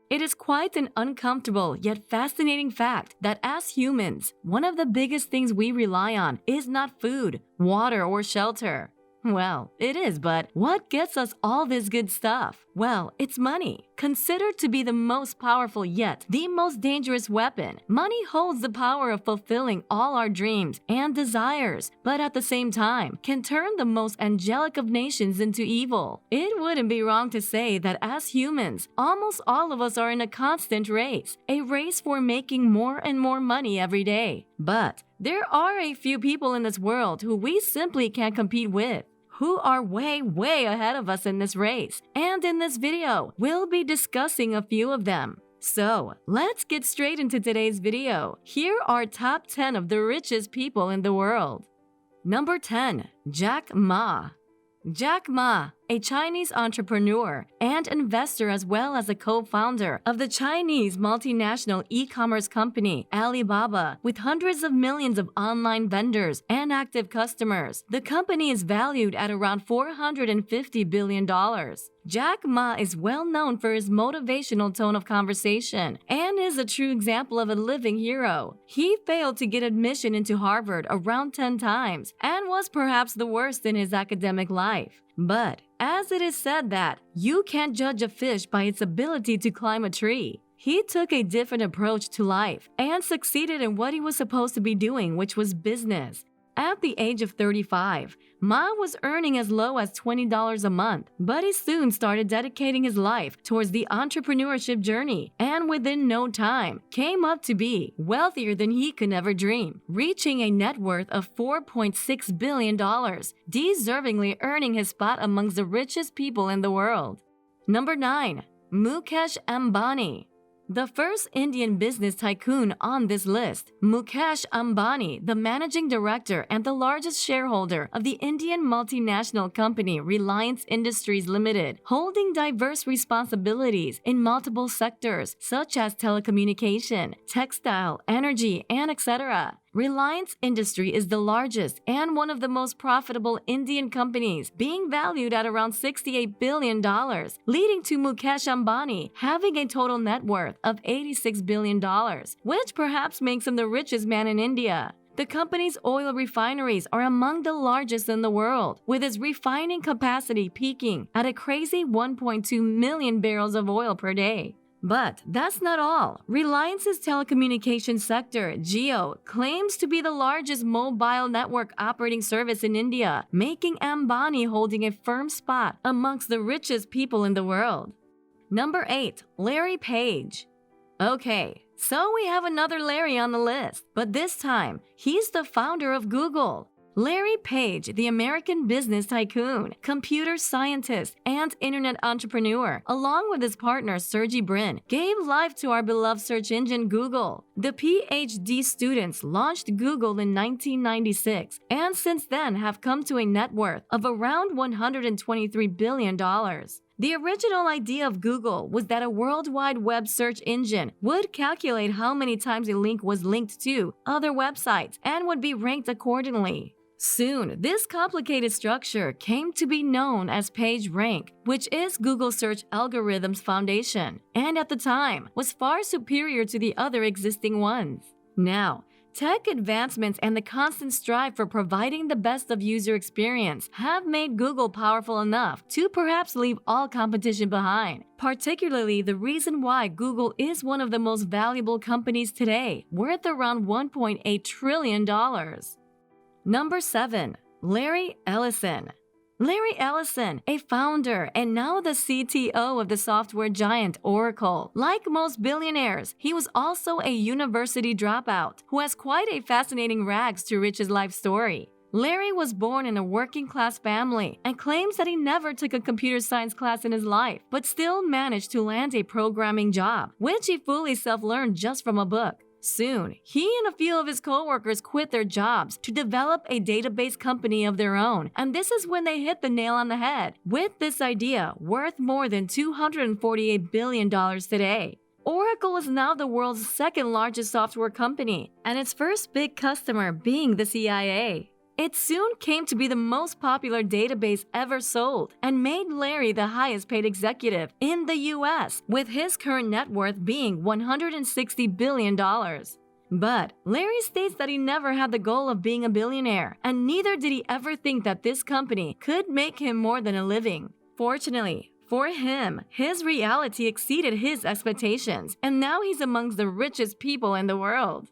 It is quite an uncomfortable yet fascinating fact that as humans, one of the biggest things we rely on is not food, water, or shelter. Well, it is, but what gets us all this good stuff? Well, it's money. Considered to be the most powerful yet the most dangerous weapon, money holds the power of fulfilling all our dreams and desires, but at the same time can turn the most angelic of nations into evil. It wouldn't be wrong to say that as humans, almost all of us are in a constant race, a race for making more and more money every day. But there are a few people in this world who we simply can't compete with, who are way ahead of us in this race. And in this video, we'll be discussing a few of them. So, let's get straight into today's video. Here are top 10 of the richest people in the world. Number 10. Jack Ma. Jack Ma, a Chinese entrepreneur and investor as well as a co-founder of the Chinese multinational e-commerce company Alibaba with hundreds of millions of online vendors and active customers. The company is valued at around $450 billion. Jack Ma is well known for his motivational tone of conversation and is a true example of a living hero. He failed to get admission into Harvard around 10 times and was perhaps the worst in his academic life. But as it is said that you can't judge a fish by its ability to climb a tree, he took a different approach to life and succeeded in what he was supposed to be doing, which was business. At the age of 35, Ma was earning as low as $20 a month, but he soon started dedicating his life towards the entrepreneurship journey and within no time came up to be wealthier than he could ever dream, reaching a net worth of $4.6 billion, deservingly earning his spot amongst the richest people in the world. Number 9. Mukesh Ambani. The first Indian business tycoon on this list, Mukesh Ambani, the managing director and the largest shareholder of the Indian multinational company Reliance Industries Limited, holding diverse responsibilities in multiple sectors such as telecommunication, textile, energy, and etc. Reliance Industry is the largest and one of the most profitable Indian companies, being valued at around $68 billion, leading to Mukesh Ambani having a total net worth of $86 billion, which perhaps makes him the richest man in India. The company's oil refineries are among the largest in the world, with its refining capacity peaking at a crazy 1.2 million barrels of oil per day. But that's not all. Reliance's telecommunications sector, Jio, claims to be the largest mobile network operating service in India, making Ambani holding a firm spot amongst the richest people in the world. Number 8. Larry Page. Okay, so we have another Larry on the list, but this time, he's the founder of Google. Larry Page, the American business tycoon, computer scientist, and internet entrepreneur, along with his partner Sergey Brin, gave life to our beloved search engine Google. The PhD students launched Google in 1996 and since then have come to a net worth of around $123 billion. The original idea of Google was that a worldwide web search engine would calculate how many times a link was linked to other websites and would be ranked accordingly. Soon, this complicated structure came to be known as PageRank, which is Google search algorithm's foundation, and at the time was far superior to the other existing ones. Now, tech advancements and the constant strive for providing the best of user experience have made Google powerful enough to perhaps leave all competition behind, particularly the reason why Google is one of the most valuable companies today, worth around $1.8 trillion. Number 7. Larry Ellison. Larry Ellison, a founder and now the CTO of the software giant Oracle. Like most billionaires, he was also a university dropout who has quite a fascinating rags to riches life story. Larry was born in a working-class family and claims that he never took a computer science class in his life, but still managed to land a programming job, which he fully self-learned just from a book. Soon, he and a few of his co-workers quit their jobs to develop a database company of their own, and this is when they hit the nail on the head, with this idea worth more than $248 billion today. Oracle is now the world's second largest software company, and its first big customer being the CIA. It soon came to be the most popular database ever sold and made Larry the highest paid executive in the US, with his current net worth being $160 billion. But Larry states that he never had the goal of being a billionaire, and neither did he ever think that this company could make him more than a living. Fortunately, for him, his reality exceeded his expectations, and now he's amongst the richest people in the world.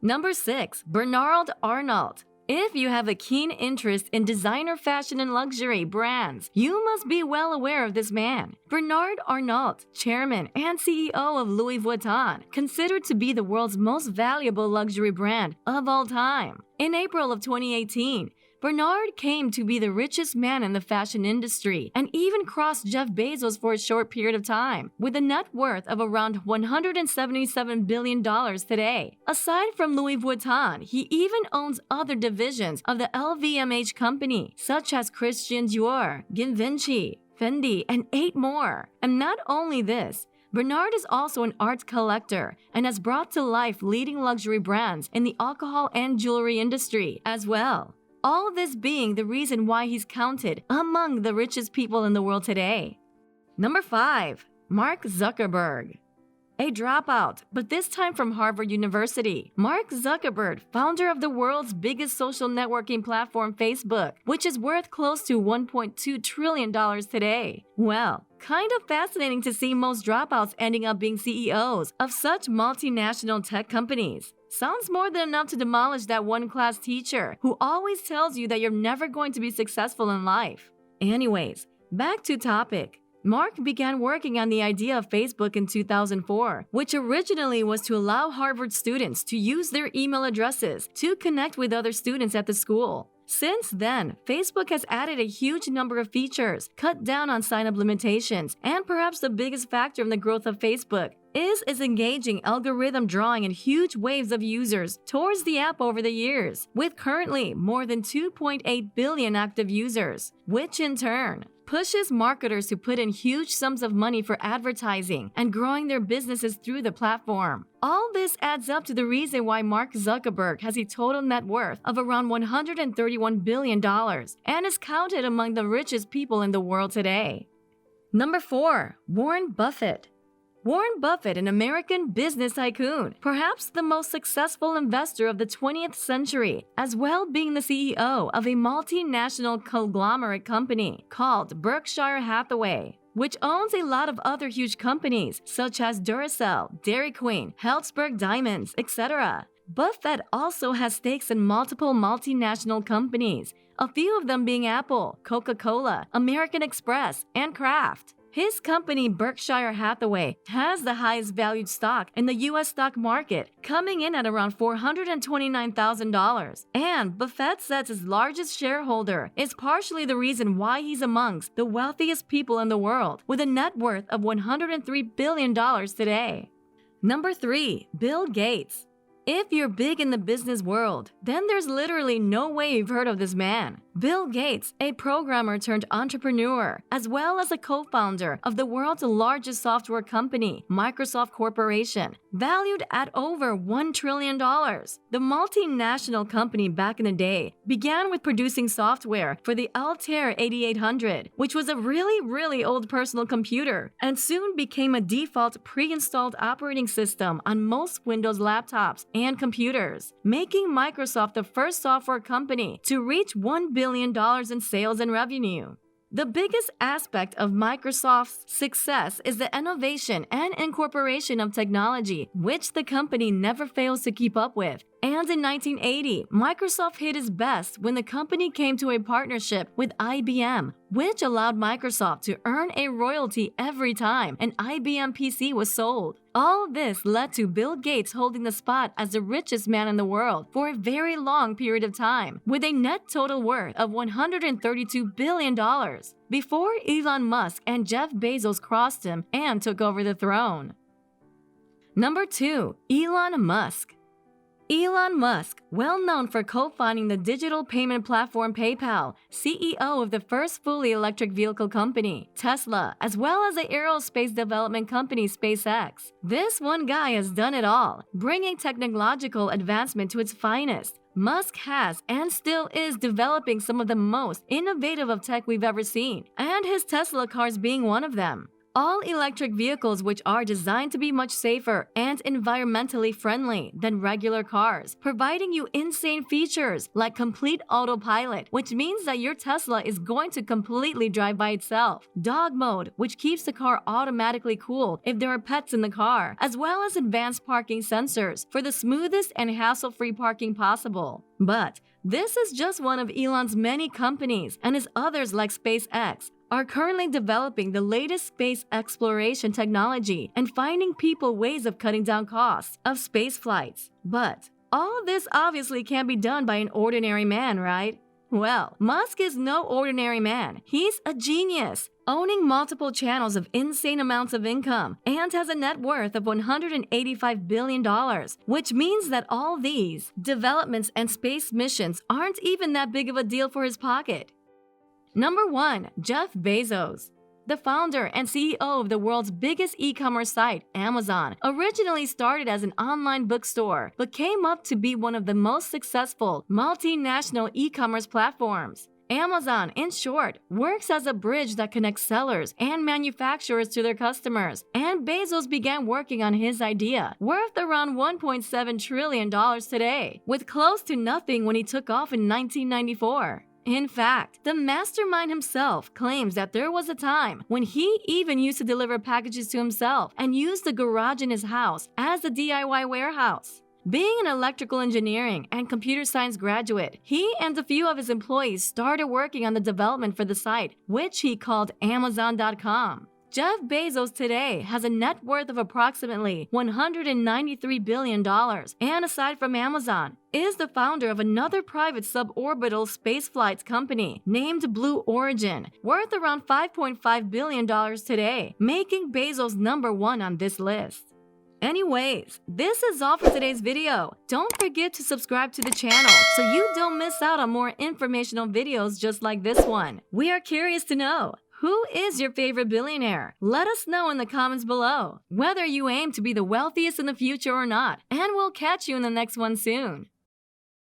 Number 6. Bernard Arnault. If you have a keen interest in designer fashion and luxury brands, you must be well aware of this man. Bernard Arnault, chairman and CEO of Louis Vuitton, considered to be the world's most valuable luxury brand of all time. In April of 2018, Bernard came to be the richest man in the fashion industry and even crossed Jeff Bezos for a short period of time, with a net worth of around $177 billion today. Aside from Louis Vuitton, he even owns other divisions of the LVMH company, such as Christian Dior, Givenchy, Fendi, and 8 more. And not only this, Bernard is also an art collector and has brought to life leading luxury brands in the alcohol and jewelry industry as well. All this being the reason why he's counted among the richest people in the world today. Number 5. Mark Zuckerberg. A dropout, but this time from Harvard University. Mark Zuckerberg, founder of the world's biggest social networking platform, Facebook, which is worth close to $1.2 trillion today. Well, kind of fascinating to see most dropouts ending up being CEOs of such multinational tech companies. Sounds more than enough to demolish that one-class teacher who always tells you that you're never going to be successful in life. Anyways, back to topic. Mark began working on the idea of Facebook in 2004, which originally was to allow Harvard students to use their email addresses to connect with other students at the school. Since then, Facebook has added a huge number of features, cut down on sign-up limitations, and perhaps the biggest factor in the growth of Facebook is its engaging algorithm drawing in huge waves of users towards the app over the years, with currently more than 2.8 billion active users, which in turn pushes marketers to put in huge sums of money for advertising and growing their businesses through the platform. All this adds up to the reason why Mark Zuckerberg has a total net worth of around $131 billion and is counted among the richest people in the world today. Number 4. Warren Buffett. Warren Buffett, an American business tycoon, perhaps the most successful investor of the 20th century, as well being the CEO of a multinational conglomerate company called Berkshire Hathaway, which owns a lot of other huge companies such as Duracell, Dairy Queen, Helzberg Diamonds, etc. Buffett also has stakes in multiple multinational companies, a few of them being Apple, Coca-Cola, American Express, and Kraft. His company, Berkshire Hathaway, has the highest valued stock in the US stock market, coming in at around $429,000. And Buffett says his largest shareholder is partially the reason why he's amongst the wealthiest people in the world, with a net worth of $103 billion today. Number 3. Bill Gates. If you're big in the business world, then there's literally no way you've heard of this man. Bill Gates, a programmer turned entrepreneur, as well as a co-founder of the world's largest software company, Microsoft Corporation, valued at over $1 trillion. The multinational company back in the day began with producing software for the Altair 8800, which was a really old personal computer, and soon became a default pre-installed operating system on most Windows laptops and computers, making Microsoft the first software company to reach $1 billion in sales and revenue. The biggest aspect of Microsoft's success is the innovation and incorporation of technology, which the company never fails to keep up with. And in 1980, Microsoft hit its best when the company came to a partnership with IBM, which allowed Microsoft to earn a royalty every time an IBM PC was sold. All this led to Bill Gates holding the spot as the richest man in the world for a very long period of time, with a net total worth of $132 billion, before Elon Musk and Jeff Bezos crossed him and took over the throne. Number 2. Elon Musk. Elon Musk, well known for co-founding the digital payment platform PayPal, CEO of the first fully electric vehicle company, Tesla, as well as the aerospace development company SpaceX. This one guy has done it all, bringing technological advancement to its finest. Musk has and still is developing some of the most innovative of tech we've ever seen, and his Tesla cars being one of them. All-electric vehicles which are designed to be much safer and environmentally friendly than regular cars, providing you insane features like complete autopilot, which means that your Tesla is going to completely drive by itself, dog mode, which keeps the car automatically cool if there are pets in the car, as well as advanced parking sensors for the smoothest and hassle-free parking possible. But this is just one of Elon's many companies, and his others like SpaceX are currently developing the latest space exploration technology and finding people ways of cutting down costs of space flights. But all of this obviously can't be done by an ordinary man, right? Well, Musk is no ordinary man. He's a genius, owning multiple channels of insane amounts of income, and has a net worth of $185 billion, which means that all these developments and space missions aren't even that big of a deal for his pocket. Number 1. Jeff Bezos. The founder and CEO of the world's biggest e-commerce site, Amazon, originally started as an online bookstore, but came up to be one of the most successful multinational e-commerce platforms. Amazon, in short, works as a bridge that connects sellers and manufacturers to their customers, and Bezos began working on his idea, worth around $1.7 trillion today, with close to nothing when he took off in 1994. In fact, the mastermind himself claims that there was a time when he even used to deliver packages to himself and used the garage in his house as a DIY warehouse. Being an electrical engineering and computer science graduate, he and a few of his employees started working on the development for the site, which he called Amazon.com. Jeff Bezos today has a net worth of approximately $193 billion, and aside from Amazon, is the founder of another private suborbital spaceflights company named Blue Origin, worth around $5.5 billion today, making Bezos number 1 on this list. Anyways, this is all for today's video. Don't forget to subscribe to the channel so you don't miss out on more informational videos just like this one. We are curious to know, who is your favorite billionaire? Let us know in the comments below, whether you aim to be the wealthiest in the future or not, and we'll catch you in the next one soon.